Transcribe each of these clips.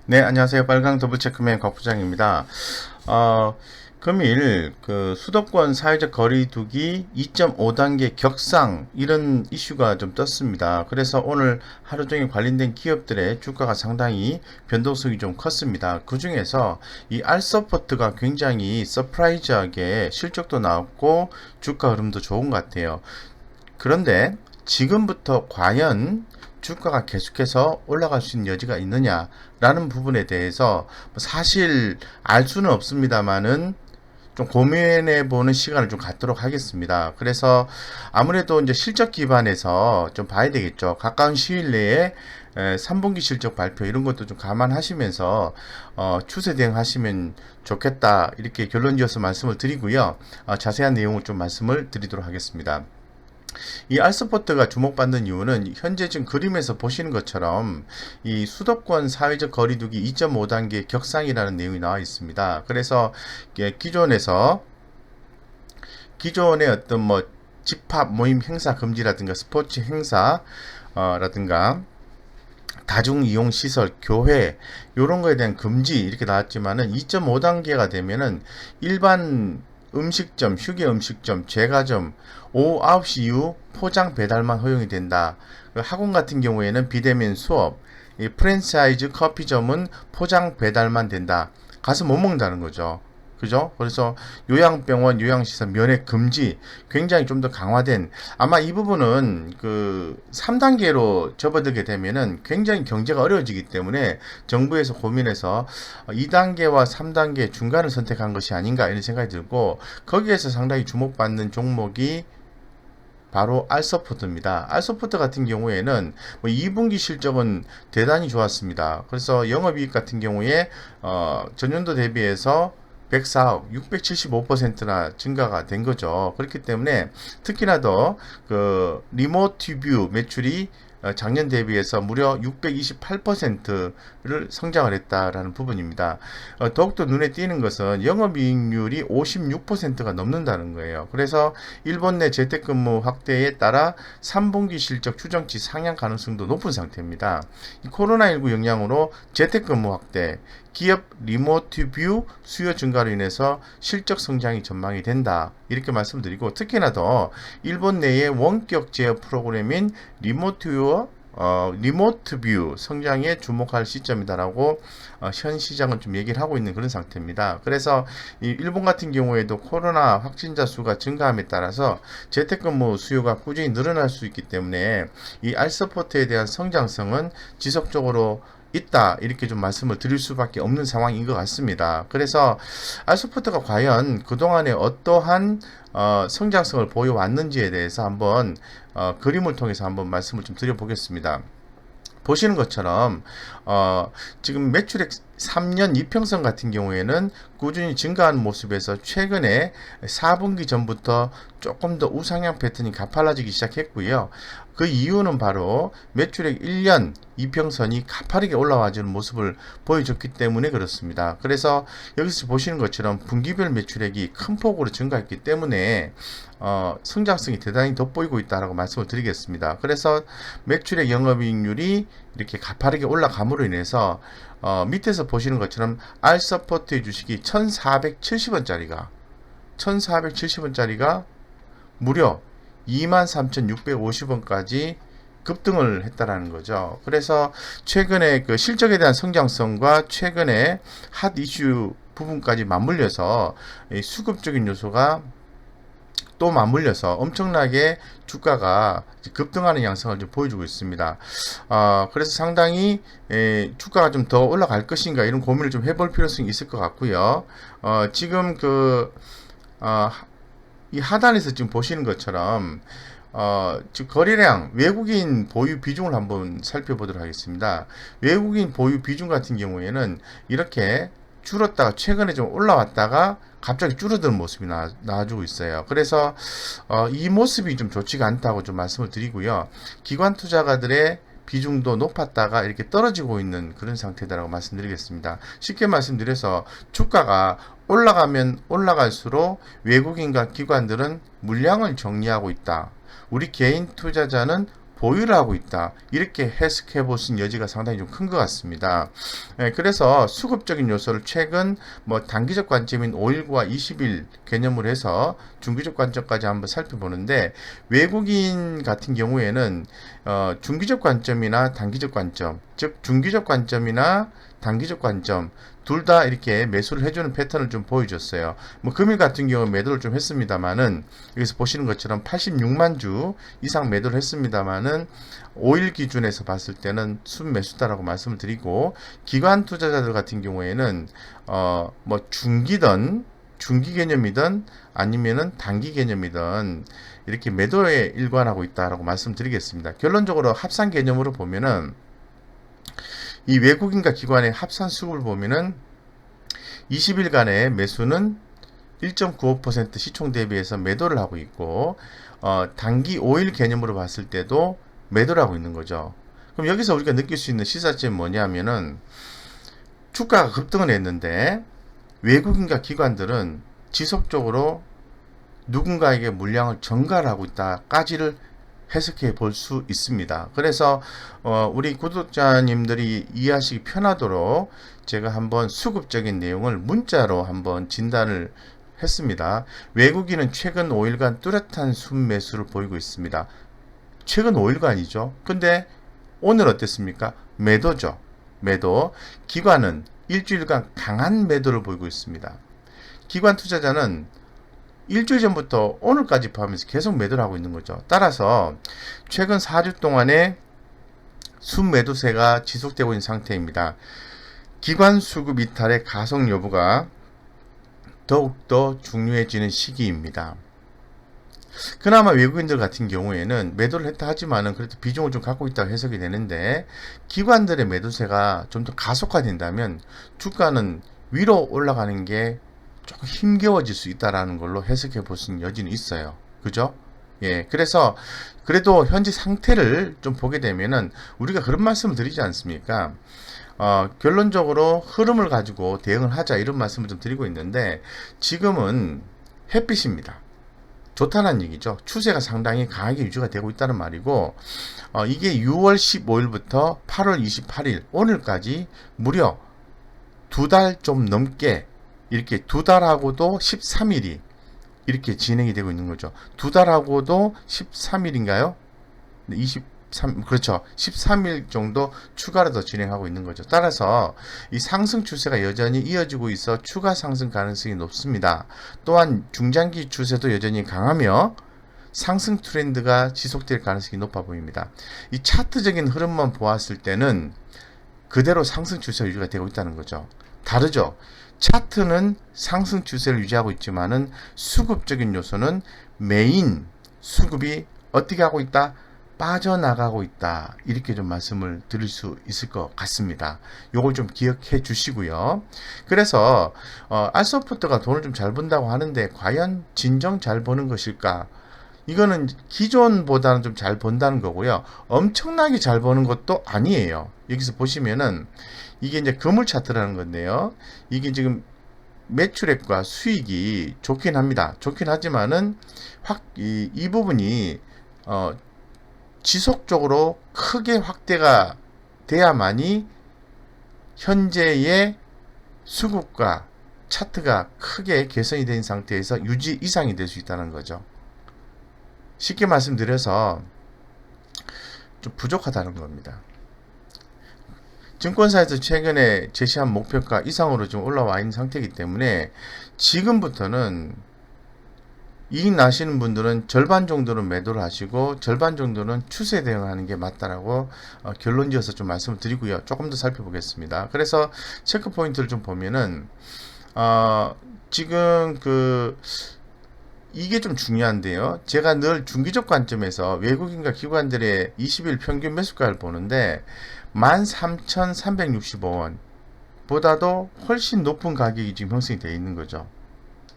네, 안녕하세요. 빨강 더블체크맨 곽 부장입니다. 어, 금일 수도권 사회적 거리두기 2.5단계 격상 이런 이슈가 좀 떴습니다. 그래서 오늘 하루 종일 관련된 기업들의 주가가 상당히 변동성이 좀 컸습니다. 그 중에서 이 알서포트가 굉장히 서프라이즈하게 실적도 나왔고 주가 흐름도 좋은 것 같아요. 그런데 지금부터 과연 주가가 계속해서 올라갈 수 있는 여지가 있느냐라는 부분에 대해서 사실 알 수는 없습니다만은 좀 고민해 보는 시간을 좀 갖도록 하겠습니다. 그래서 아무래도 이제 실적 기반에서 좀 봐야 되겠죠. 가까운 시일 내에 3분기 실적 발표 이런 것도 좀 감안하시면서 추세 대응하시면 좋겠다 이렇게 결론 지어서 말씀을 드리고요. 자세한 내용을 좀 말씀을 드리도록 하겠습니다. 이 알서포트가 주목받는 이유는 현재 지금 그림에서 보시는 것처럼 이 수도권 사회적 거리두기 2.5단계 격상이라는 내용이 나와 있습니다. 그래서 기존의 어떤 뭐 집합 모임 행사 금지라든가 스포츠 행사 라든가 다중 이용 시설, 교회 이런 거에 대한 금지 이렇게 나왔지만은 2.5단계가 되면은 일반 음식점, 휴게 음식점, 제과점 오후 9시 이후 포장 배달만 허용이 된다. 학원 같은 경우에는 비대면 수업, 이 프랜차이즈 커피점은 포장 배달만 된다. 가서 못 먹는다는 거죠. 그죠? 그래서 요양병원, 요양시설 면회 금지 굉장히 좀 더 강화된 아마 이 부분은 3단계로 접어들게 되면은 굉장히 경제가 어려워지기 때문에 정부에서 고민해서 2단계와 3단계 중간을 선택한 것이 아닌가 이런 생각이 들고 거기에서 상당히 주목받는 종목이 바로 알서포트입니다. 알서포트 같은 경우에는 뭐 2분기 실적은 대단히 좋았습니다. 그래서 영업이익 같은 경우에 전년도 대비해서 104억, 675%나 증가가 된 거죠. 그렇기 때문에 특히나 더 리모트 뷰 매출이 작년 대비해서 무려 628%를 성장을 했다라는 부분입니다. 더욱더 눈에 띄는 것은 영업이익률이 56%가 넘는다는 거예요. 그래서 일본 내 재택근무 확대에 따라 3분기 실적 추정치 상향 가능성도 높은 상태입니다. 코로나19 영향으로 재택근무 확대, 기업 리모트 뷰 수요 증가로 인해서 실적 성장이 전망이 된다. 이렇게 말씀드리고 특히나 더 일본 내의 원격 제어 프로그램인 리모트 뷰 성장에 주목할 시점이다라고 현 시장은 좀 얘기를 하고 있는 그런 상태입니다. 그래서 이 일본 같은 경우에도 코로나 확진자 수가 증가함에 따라서 재택근무 수요가 꾸준히 늘어날 수 있기 때문에 이 알서포트에 대한 성장성은 지속적으로 있다 이렇게 좀 말씀을 드릴 수밖에 없는 상황인 것 같습니다. 그래서 알서포트가 과연 그동안에 어떠한 성장성을 보여왔는지에 대해서 한번 그림을 통해서 한번 말씀을 좀 드려보겠습니다. 보시는 것처럼 지금 매출액 3년 이평선 같은 경우에는 꾸준히 증가하는 모습에서 최근에 4분기 전부터 조금 더 우상향 패턴이 가팔라지기 시작했고요. 그 이유는 바로 매출액 1년 이평선이 가파르게 올라와주는 모습을 보여줬기 때문에 그렇습니다. 그래서 여기서 보시는 것처럼 분기별 매출액이 큰 폭으로 증가했기 때문에 성장성이 대단히 돋보이고 있다라고 말씀을 드리겠습니다. 그래서 매출액 영업이익률이 이렇게 가파르게 올라감으로 인해서 밑에서 보시는 것처럼 알서포트의 주식이 1470원짜리가 무려 23,650원까지 급등을 했다라는 거죠. 그래서 최근에 그 실적에 대한 성장성과 최근에 핫 이슈 부분까지 맞물려서 수급적인 요소가 또 맞물려서 엄청나게 주가가 급등하는 양상을 좀 보여주고 있습니다. 그래서 상당히 주가가 좀 더 올라갈 것인가 이런 고민을 좀 해볼 필요성이 있을 것 같고요. 지금 이 하단에서 지금 보시는 것처럼 즉 거래량 외국인 보유 비중을 한번 살펴보도록 하겠습니다. 외국인 보유 비중 같은 경우에는 이렇게 줄었다가 최근에 좀 올라왔다가 갑자기 줄어드는 모습이 나와주고 있어요. 그래서 이 모습이 좀 좋지가 않다고 좀 말씀을 드리고요. 기관 투자가들의 비중도 높았다가 이렇게 떨어지고 있는 그런 상태다라고 말씀드리겠습니다. 쉽게 말씀드려서 주가가 올라가면 올라갈수록 외국인과 기관들은 물량을 정리하고 있다. 우리 개인 투자자는 보유를 하고 있다. 이렇게 해석해 볼 수 있는 여지가 상당히 좀 큰 것 같습니다. 그래서 수급적인 요소를 최근 뭐 단기적 관점인 5일과 20일 개념으로 해서 중기적 관점까지 한번 살펴보는데, 외국인 같은 경우에는 중기적 관점이나 단기적 관점, 즉 중기적 관점이나 단기적 관점 둘 다 이렇게 매수를 해주는 패턴을 좀 보여줬어요. 뭐 금일 같은 경우 매도를 좀 했습니다만은, 여기서 보시는 것처럼 86만 주 이상 매도를 했습니다만은 5일 기준에서 봤을 때는 순매수다라고 말씀을 드리고, 기관 투자자들 같은 경우에는 뭐 중기 개념이든 아니면은 단기 개념이든 이렇게 매도에 일관하고 있다라고 말씀드리겠습니다. 결론적으로 합산 개념으로 보면은, 이 외국인과 기관의 합산 수급을 보면은 20일간의 매수는 1.95% 시총 대비해서 매도를 하고 있고, 단기 5일 개념으로 봤을 때도 매도를 하고 있는 거죠. 그럼 여기서 우리가 느낄 수 있는 시사점이 뭐냐면은, 주가가 급등을 했는데 외국인과 기관들은 지속적으로 누군가에게 물량을 전가하고 있다까지를 해석해 볼 수 있습니다. 그래서 우리 구독자님들이 이해하시기 편하도록 제가 한번 수급적인 내용을 문자로 한번 진단을 했습니다. 외국인은 최근 5일간 뚜렷한 순매수를 보이고 있습니다. 최근 5일간이죠. 근데 오늘 어땠습니까? 매도죠. 매도. 기관은 일주일간 강한 매도를 보이고 있습니다. 기관 투자자는 일주일 전부터 오늘까지 포함해서 계속 매도를 하고 있는 거죠. 따라서 최근 4주 동안에 순매도세가 지속되고 있는 상태입니다. 기관 수급 이탈의 가속 여부가 더욱더 중요해지는 시기입니다. 그나마 외국인들 같은 경우에는 매도를 했다 하지만은 그래도 비중을 좀 갖고 있다고 해석이 되는데, 기관들의 매도세가 좀 더 가속화된다면 주가는 위로 올라가는 게 조금 힘겨워질 수 있다라는 걸로 해석해 볼 수 있는 여지는 있어요. 그죠? 예. 그래서 그래도 현재 상태를 좀 보게 되면은 우리가 그런 말씀을 드리지 않습니까? 결론적으로 흐름을 가지고 대응을 하자, 이런 말씀을 좀 드리고 있는데, 지금은 햇빛입니다. 좋다는 얘기죠. 추세가 상당히 강하게 유지가 되고 있다는 말이고, 이게 6월 15일부터 8월 28일 오늘까지 무려 2달 좀 넘게, 이렇게 2달하고도 13일이 이렇게 진행이 되고 있는 거죠. 2달하고도 13일인가요? 그렇죠. 13일 정도 추가로 더 진행하고 있는 거죠. 따라서 이 상승 추세가 여전히 이어지고 있어 추가 상승 가능성이 높습니다. 또한 중장기 추세도 여전히 강하며 상승 트렌드가 지속될 가능성이 높아 보입니다. 이 차트적인 흐름만 보았을 때는 그대로 상승 추세가 유지가 되고 있다는 거죠. 다르죠. 차트는 상승 추세를 유지하고 있지만은 수급적인 요소는 메인 수급이 어떻게 하고 있다? 빠져나가고 있다. 이렇게 좀 말씀을 드릴 수 있을 것 같습니다. 요걸 좀 기억해 주시고요. 그래서 알소프트가 돈을 좀 잘 번다고 하는데 과연 진정 잘 버는 것일까? 이거는 기존보다는 좀 잘 번다는 거고요. 엄청나게 잘 버는 것도 아니에요. 여기서 보시면은 이게 이제 거물 차트라는 건데요. 이게 지금 매출액과 수익이 좋긴 합니다. 좋긴 하지만은 이 부분이 지속적으로 크게 확대가 돼야만이 현재의 수급과 차트가 크게 개선이 된 상태에서 유지 이상이 될 수 있다는 거죠. 쉽게 말씀드려서 좀 부족하다는 겁니다. 증권사에서 최근에 제시한 목표가 이상으로 좀 올라와 있는 상태이기 때문에 지금부터는 이익 나시는 분들은 절반 정도는 매도를 하시고 절반 정도는 추세 대응하는 게 맞다라고 결론 지어서 좀 말씀을 드리고요. 조금 더 살펴보겠습니다. 그래서 체크 포인트를 좀 보면은 지금 이게 좀 중요한데요. 제가 늘 중기적 관점에서 외국인과 기관들의 20일 평균 매수가를 보는데 13,365원 보다도 훨씬 높은 가격이 지금 형성이 되어 있는 거죠.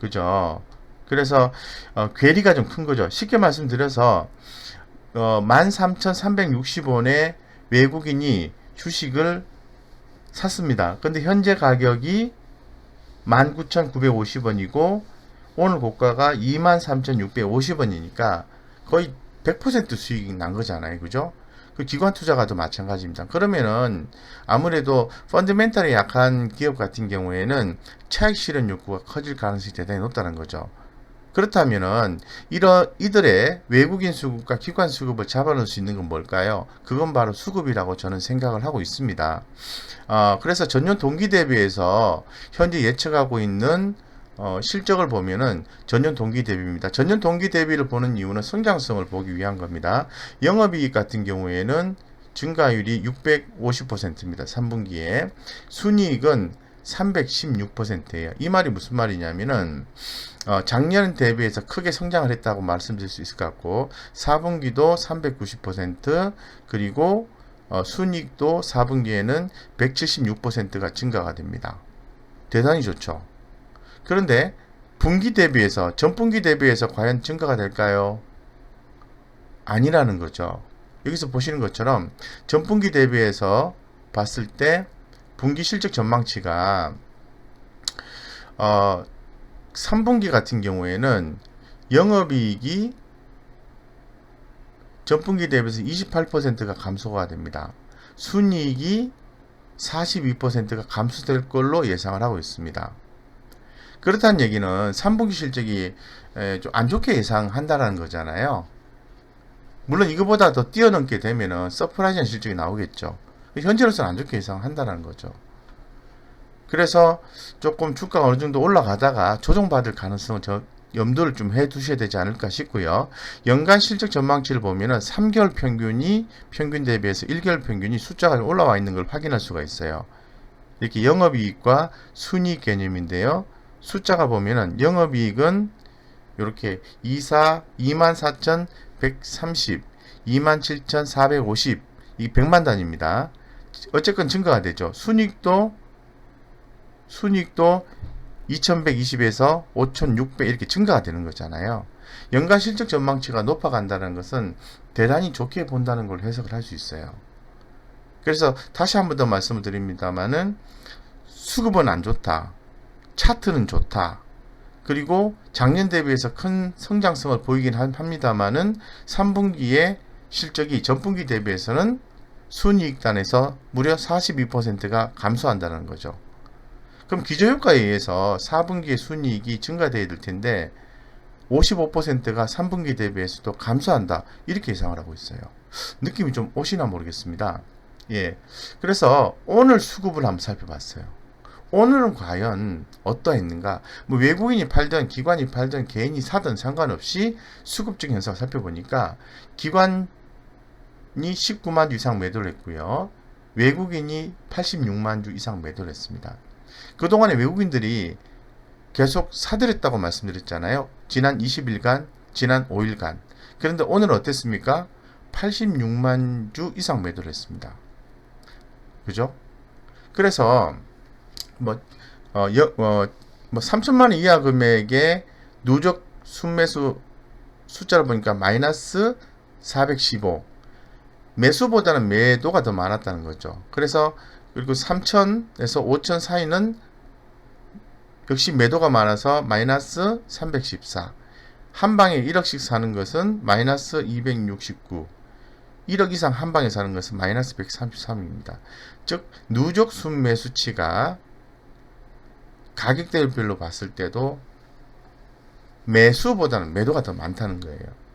그죠? 그래서 괴리가 좀 큰 거죠. 쉽게 말씀드려서 13,360원에 외국인이 주식을 샀습니다. 근데 현재 가격이 19,950원이고 오늘 고가가 23,650원이니까 거의 100% 수익이 난 거잖아요. 그죠? 그 기관 투자가도 마찬가지입니다. 그러면은 아무래도 펀드멘탈이 약한 기업 같은 경우에는 차익 실현 욕구가 커질 가능성이 대단히 높다는 거죠. 그렇다면은 이들의 외국인 수급과 기관 수급을 잡아놓을 수 있는 건 뭘까요? 그건 바로 수급이라고 저는 생각을 하고 있습니다. 그래서 전년 동기 대비해서 현재 예측하고 있는 실적을 보면은 전년 동기 대비입니다. 전년 동기 대비를 보는 이유는 성장성을 보기 위한 겁니다. 영업이익 같은 경우에는 증가율이 650%입니다. 3분기에. 순이익은 316%예요. 이 말이 무슨 말이냐면은 작년 대비해서 크게 성장을 했다고 말씀드릴 수 있을 것 같고 4분기도 390% 그리고 순이익도 4분기에는 176%가 증가가 됩니다. 대단히 좋죠. 그런데 분기 대비해서 전분기 대비해서 과연 증가가 될까요? 아니라는 거죠. 여기서 보시는 것처럼 전분기 대비해서 봤을 때 분기 실적 전망치가 3분기 같은 경우에는 영업이익이 전분기 대비해서 28%가 감소가 됩니다. 순이익이 42%가 감소될 걸로 예상을 하고 있습니다. 그렇다는 얘기는 3분기 실적이 좀 안 좋게 예상한다는 거잖아요. 물론 이거보다 더 뛰어넘게 되면은 서프라이즈한 실적이 나오겠죠. 현재로서는 안 좋게 예상한다는 거죠. 그래서 조금 주가가 어느 정도 올라가다가 조정받을 가능성을 염두를 좀 해 두셔야 되지 않을까 싶고요. 연간 실적 전망치를 보면은 3개월 평균 대비해서 1개월 평균이 숫자가 올라와 있는 걸 확인할 수가 있어요. 이렇게 영업이익과 순이익 개념인데요. 숫자가 보면은 영업이익은 이렇게 24,130, 27,450, 이 100만 단위입니다. 어쨌건 증가가 되죠. 순이익도 2120에서 5600 이렇게 증가가 되는 거잖아요. 연간 실적 전망치가 높아간다는 것은 대단히 좋게 본다는 걸 해석을 할 수 있어요. 그래서 다시 한 번 더 말씀을 드립니다만은 수급은 안 좋다. 차트는 좋다. 그리고 작년 대비해서 큰 성장성을 보이긴 합니다만은 3분기의 실적이 전분기 대비해서는 순이익단에서 무려 42%가 감소한다는 거죠. 그럼 기저효과에 의해서 4분기의 순이익이 증가되어야 될 텐데 55%가 3분기 대비해서도 감소한다. 이렇게 예상을 하고 있어요. 느낌이 좀 오시나 모르겠습니다. 예. 그래서 오늘 수급을 한번 살펴봤어요. 오늘은 과연 어떠했는가? 뭐 외국인이 팔든 기관이 팔든 개인이 사든 상관없이 수급적 현상을 살펴보니까 기관이 19만 주 이상 매도를 했고요. 외국인이 86만 주 이상 매도를 했습니다. 그동안에 외국인들이 계속 사들였다고 말씀드렸잖아요. 지난 20일간, 지난 5일간. 그런데 오늘 어땠습니까? 86만 주 이상 매도를 했습니다. 그죠? 그래서 뭐 3천만 원 이하 금액의 누적 순매수 숫자를 보니까 마이너스 415. 매수보다는 매도가 더 많았다는 거죠. 그래서 그리고 3천에서 5천 사이는 역시 매도가 많아서 마이너스 314. 한 방에 1억씩 사는 것은 마이너스 269. 1억 이상 한 방에 사는 것은 마이너스 133입니다. 즉 누적 순매 수치가 가격대별로 봤을 때도 매수보다는 매도가 더 많다는 거예요.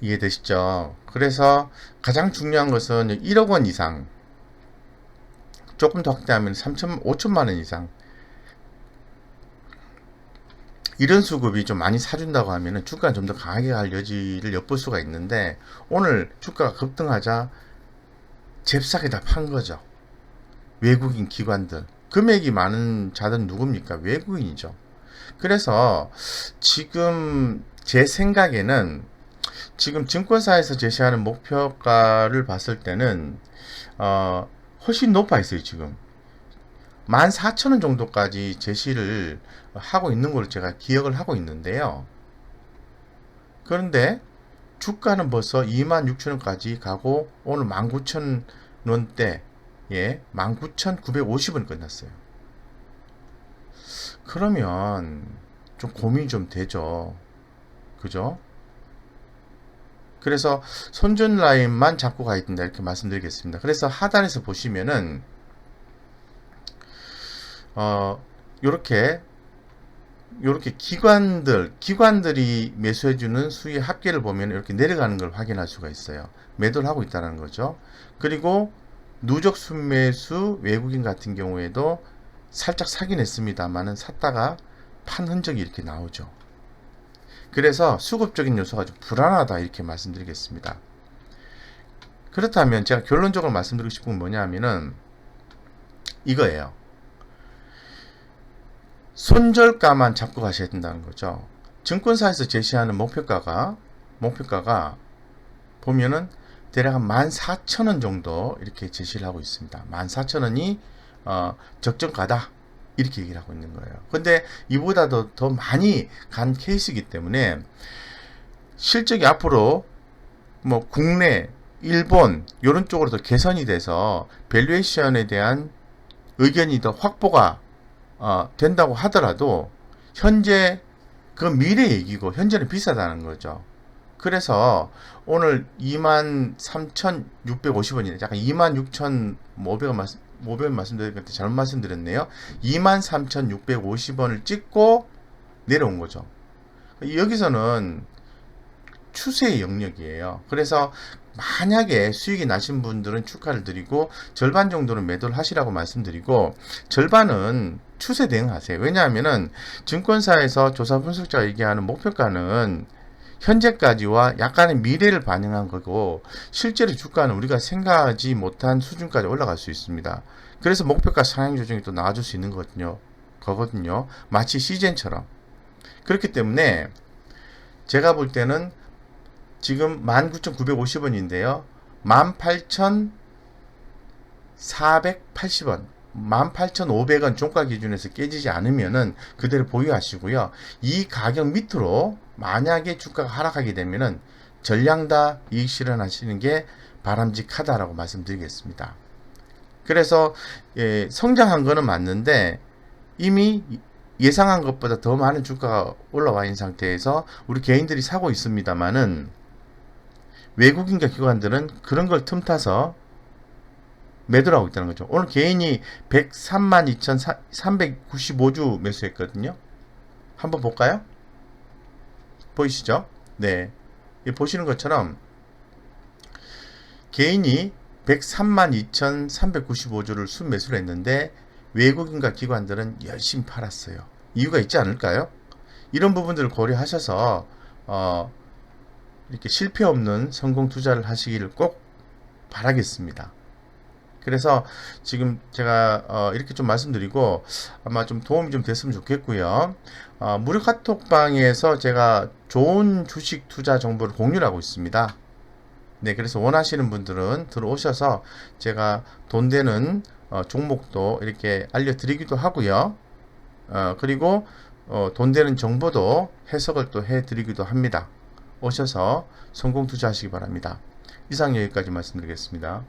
이해되시죠? 그래서 가장 중요한 것은 1억 원 이상, 조금 더 확대하면 5천만 원 이상, 이런 수급이 좀 많이 사준다고 하면 주가가 좀 더 강하게 갈 여지를 엿볼 수가 있는데 오늘 주가가 급등하자 잽싸게 다 판 거죠. 외국인 기관들. 금액이 많은 자들은 누굽니까? 외국인이죠. 그래서 지금 제 생각에는 지금 증권사에서 제시하는 목표가를 봤을 때는 훨씬 높아 있어요. 지금 14,000원 정도까지 제시를 하고 있는 걸 제가 기억을 하고 있는데요. 그런데 주가는 벌써 26,000원까지 가고 오늘 19,000원대, 예, 19,950원 끝났어요. 그러면 좀 고민이 좀 되죠. 그죠? 그래서 손절 라인만 잡고 가야 된다 이렇게 말씀드리겠습니다. 그래서 하단에서 보시면은 요렇게 기관들이 매수해주는 수의 합계를 보면 이렇게 내려가는 걸 확인할 수가 있어요. 매도를 하고 있다는 거죠. 그리고 누적 순매수 외국인 같은 경우에도 살짝 사긴 했습니다만은 샀다가 판 흔적이 이렇게 나오죠. 그래서 수급적인 요소가 좀 불안하다 이렇게 말씀드리겠습니다. 그렇다면 제가 결론적으로 말씀드리고 싶은 건 뭐냐 하면은 이거예요. 손절가만 잡고 가셔야 된다는 거죠. 증권사에서 제시하는 목표가가 보면은 대략 한 14,000원 정도 이렇게 제시를 하고 있습니다. 14,000원이 적정가다 이렇게 얘기를 하고 있는 거예요. 근데 이보다도 더 많이 간 케이스이기 때문에 실적이 앞으로 뭐 국내, 일본 이런 쪽으로 더 개선이 돼서 밸류에이션에 대한 의견이 더 확보가 된다고 하더라도 현재 그 미래 얘기고 현재는 비싸다는 거죠. 그래서 오늘 23,650원이네. 약간 26,500원 말씀드렸는데 잘못 말씀드렸네요. 23,650원을 찍고 내려온 거죠. 여기서는 추세의 영역이에요. 그래서 만약에 수익이 나신 분들은 축하를 드리고 절반 정도는 매도를 하시라고 말씀드리고 절반은 추세 대응하세요. 왜냐하면은 증권사에서 조사 분석자가 얘기하는 목표가는 현재까지와 약간의 미래를 반영한 거고 실제로 주가는 우리가 생각하지 못한 수준까지 올라갈 수 있습니다. 그래서 목표가 상향 조정이 또 나와줄 수 있는 거거든요. 마치 시젠처럼. 그렇기 때문에 제가 볼 때는 지금 19,950원인데요. 18,480원, 18,500원 종가 기준에서 깨지지 않으면은 그대로 보유하시고요. 이 가격 밑으로 만약에 주가가 하락하게 되면은 전량 다 이익 실현하시는 게 바람직하다라고 말씀드리겠습니다. 그래서 성장한 거는 맞는데 이미 예상한 것보다 더 많은 주가가 올라와 있는 상태에서 우리 개인들이 사고 있습니다만은 외국인과 기관들은 그런 걸 틈타서 매도를 하고 있다는 거죠. 오늘 개인이 132,395주 매수했거든요. 한번 볼까요? 보이시죠? 네. 보시는 것처럼 개인이 132,395주를 순매수를 했는데 외국인과 기관들은 열심히 팔았어요. 이유가 있지 않을까요? 이런 부분들을 고려하셔서 이렇게 실패 없는 성공 투자를 하시기를 꼭 바라겠습니다. 그래서 지금 제가 이렇게 좀 말씀드리고 아마 좀 도움이 좀 됐으면 좋겠고요. 무료 카톡방에서 제가 좋은 주식 투자 정보를 공유를 하고 있습니다. 네, 그래서 원하시는 분들은 들어오셔서 제가 돈 되는 종목도 이렇게 알려드리기도 하고요. 그리고 돈 되는 정보도 해석을 또 해드리기도 합니다. 오셔서 성공 투자하시기 바랍니다. 이상 여기까지 말씀드리겠습니다.